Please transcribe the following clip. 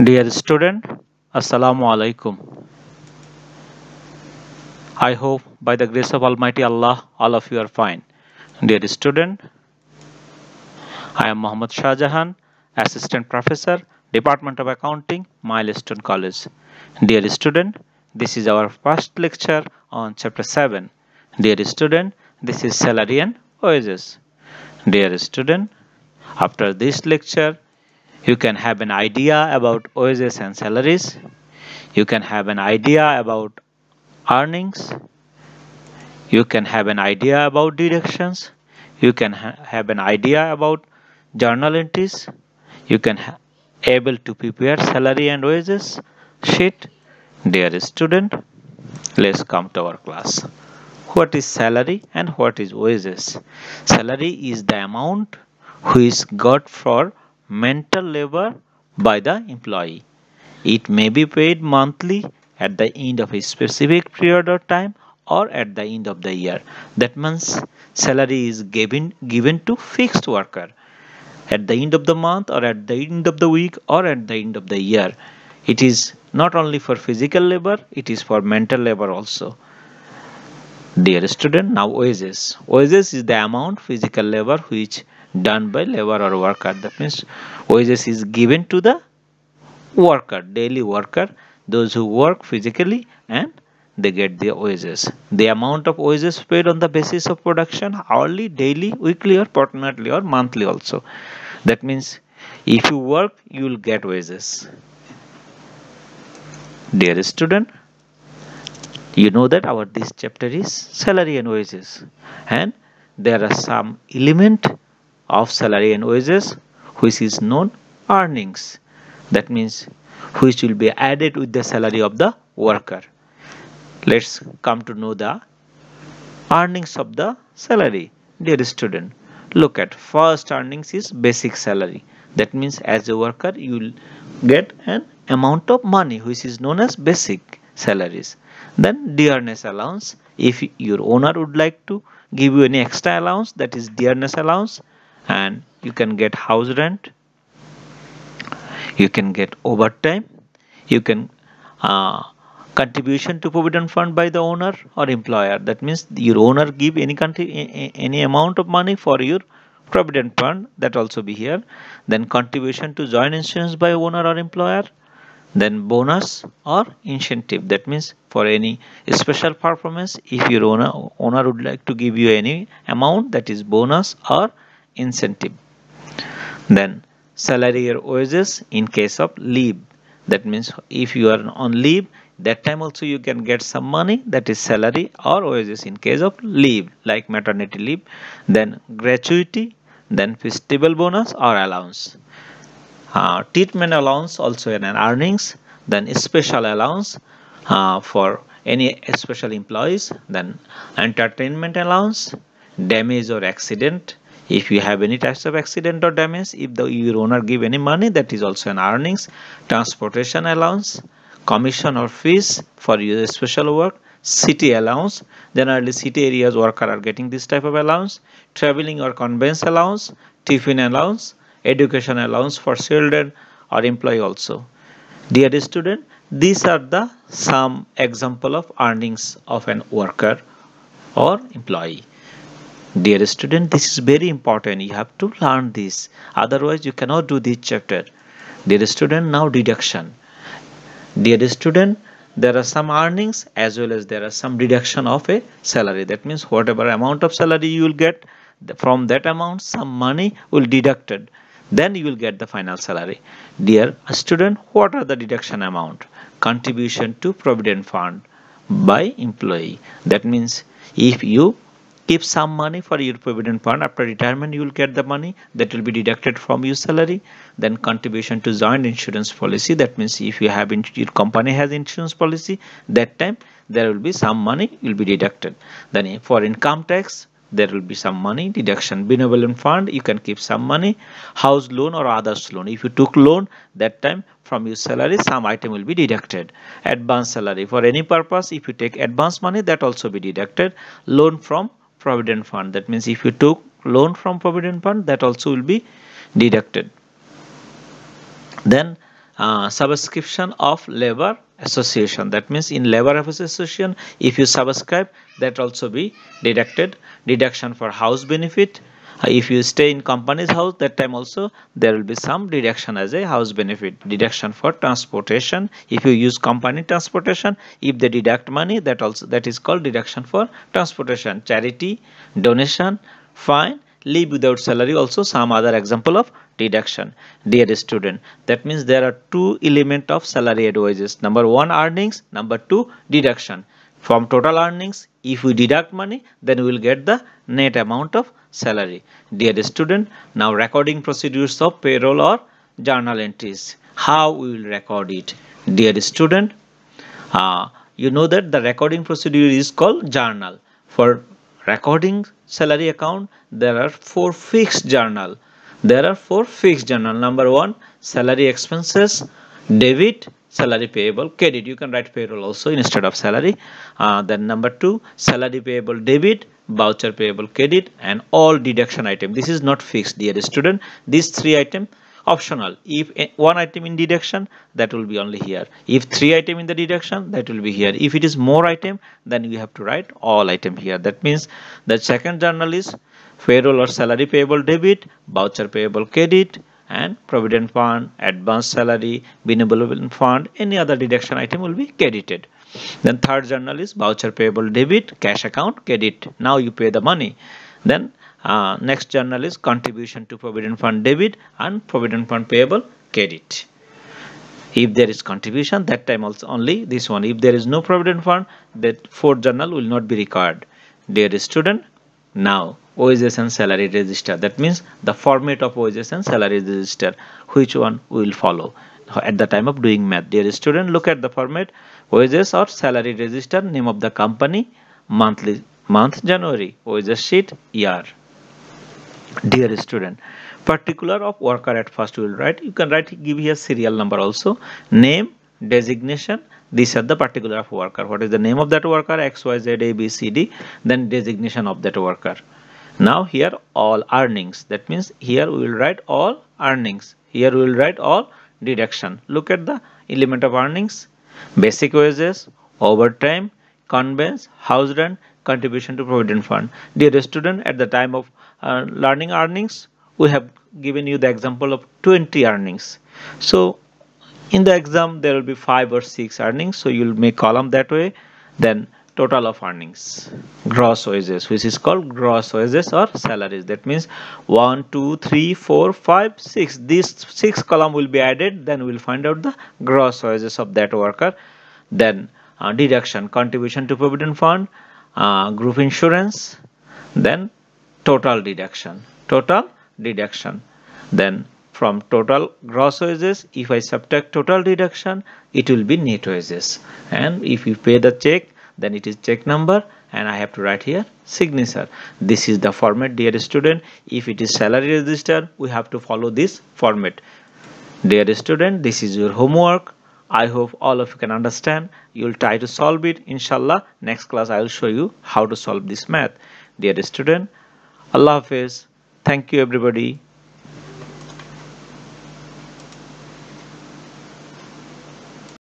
Dear student, Assalamu alaikum. I hope by the grace of Almighty Allah, all of you are fine. Dear student, I am Muhammad Shah Jahan, Assistant Professor, Department of Accounting, Milestone College. Dear student, this is our first lecture on Chapter 7. Dear student, this is Salary and Wages. Dear student, after this lecture, you can have an idea about wages and salaries. You can have an idea about earnings. You can have an idea about deductions. You can have an idea about journal entries. You can able to prepare salary and wages sheet. Dear student, let's come to our class. What is salary and what is wages? Salary is the amount which got for mental labor by the employee. It may be paid monthly at the end of a specific period of time or at the end of the year. That means salary is given to fixed worker at the end of the month or at the end of the week or at the end of the year. It is not only for physical labor, it is for mental labor also. Dear student, now wages. Wages is the amount physical labor which done by labor or worker. That means wages is given to the worker, daily worker, those who work physically, and they get their wages. The amount of wages paid on the basis of production, hourly, daily, weekly, or fortnightly, or monthly also. That means if you work, you will get wages. Dear student, you know that our this chapter is salary and wages, and there are some element of salary and wages which is known earnings. That means which will be added with the salary of the worker. Let's come to know the earnings of the salary. Dear student, look at first earnings is basic salary. That means as a worker you will get an amount of money which is known as basic salaries. Then dearness allowance. If your owner would like to give you any extra allowance, that is dearness allowance, and you can get house rent, you can get overtime, you can contribution to provident fund by the owner or employer. That means your owner give any amount of money for your provident fund, that also be here. Then contribution to joint insurance by owner or employer. Then bonus or incentive. That means for any special performance, if your owner would like to give you any amount, that is bonus or incentive. Then salary or wages in case of leave. That means if you are on leave, that time also you can get some money, that is salary or wages in case of leave, like maternity leave. Then gratuity, then festival bonus or allowance. Treatment allowance also in an earnings. Then special allowance for any special employees. Then entertainment allowance, damage or accident. If you have any types of accident or damage, if your owner give any money, that is also an earnings. Transportation allowance, commission or fees for your special work, city allowance. Generally city areas worker are getting this type of allowance. Traveling or conveyance allowance, tiffin allowance, education allowance for children or employee also. Dear student, these are the some example of earnings of an worker or employee. Dear student, this is very important. You have to learn this. Otherwise, you cannot do this chapter. Dear student, now deduction. Dear student, there are some earnings as well as there are some deduction of a salary. That means whatever amount of salary you will get, from that amount some money will deducted. Then you will get the final salary. Dear student, what are the deduction amount? Contribution to provident fund by employee. That means if you keep some money for your provident fund, after retirement you will get the money that will be deducted from your salary. Then contribution to joint insurance policy. That means if you have your company has insurance policy, that time there will be some money will be deducted. Then for income tax, there will be some money deduction. Benevolent fund, you can keep some money. House loan or others loan, if you took loan, that time from your salary some item will be deducted. Advance salary, for any purpose if you take advance money, that also be deducted. Loan from provident fund, that means if you took loan from provident fund, that also will be deducted. Then subscription of labor association. That means in labor association, if you subscribe, that also be deducted. Deduction for house benefit. If you stay in company's house, that time also there will be some deduction as a house benefit. Deduction for transportation. If you use company transportation, if they deduct money, that is called deduction for transportation. Charity, donation, fine, leave without salary, also some other example of deduction. Dear student, that means there are two elements of salary wages. Number one, earnings. Number two, deduction. From total earnings, if we deduct money, then we will get the net amount of salary. Dear student, now recording procedures of payroll or journal entries. How we will record it? Dear student, you know that the recording procedure is called journal. For recording salary account, there are four fixed journal. Number one, salary expenses, debit, salary payable, credit. You can write payroll also instead of salary. Then number two, salary payable debit, voucher payable credit, and all deduction item. This is not fixed, dear student. These three items optional. If one item in deduction, that will be only here. If three item in the deduction, that will be here. If it is more item, then you have to write all item here. That means the second journal is payroll or salary payable debit, voucher payable credit, and provident fund, advance salary, benevolent fund, any other deduction item will be credited. Then third journal is voucher payable debit, cash account credit. Now you pay the money. Then next journal is contribution to provident fund debit and provident fund payable credit. If there is contribution, that time also only this one. If there is no provident fund, that fourth journal will not be required. Dear student, now wages and salary register. That means the format of wages and salary register. Which one we will follow at the time of doing math? Dear student, look at the format. Wages or salary register, name of the company, monthly, month January, wages sheet, year. Dear student, particular of worker at first we will write. You can write, give here serial number also, name, designation. These are the particular of worker. What is the name of that worker? X, Y, Z, A, B, C, D. Then designation of that worker. Now here all earnings. That means here we will write all earnings. Here we will write all deduction. Look at the element of earnings. Basic wages, overtime, conveyance, house rent, contribution to provident fund. Dear student, at the time of learning earnings, we have given you the example of 20 earnings. So in the exam there will be 5 or 6 earnings, so you will make column that way. Then total of earnings, gross wages, which is called gross wages or salaries. That means 1, 2, 3, 4, 5, 6. These 6 column will be added. Then we will find out the gross wages of that worker. Then deduction, contribution to provident fund, group insurance. Then total deduction. Then from total gross wages, if I subtract total deduction, it will be net wages. And if you pay the check, then it is check number, and I have to write here signature. This is the format, dear student. If it is salary register, we have to follow this format. Dear student, this is your homework. I hope all of you can understand. You will try to solve it. Inshallah, next class I will show you how to solve this math. Dear student, Allah Hafiz. Thank you everybody.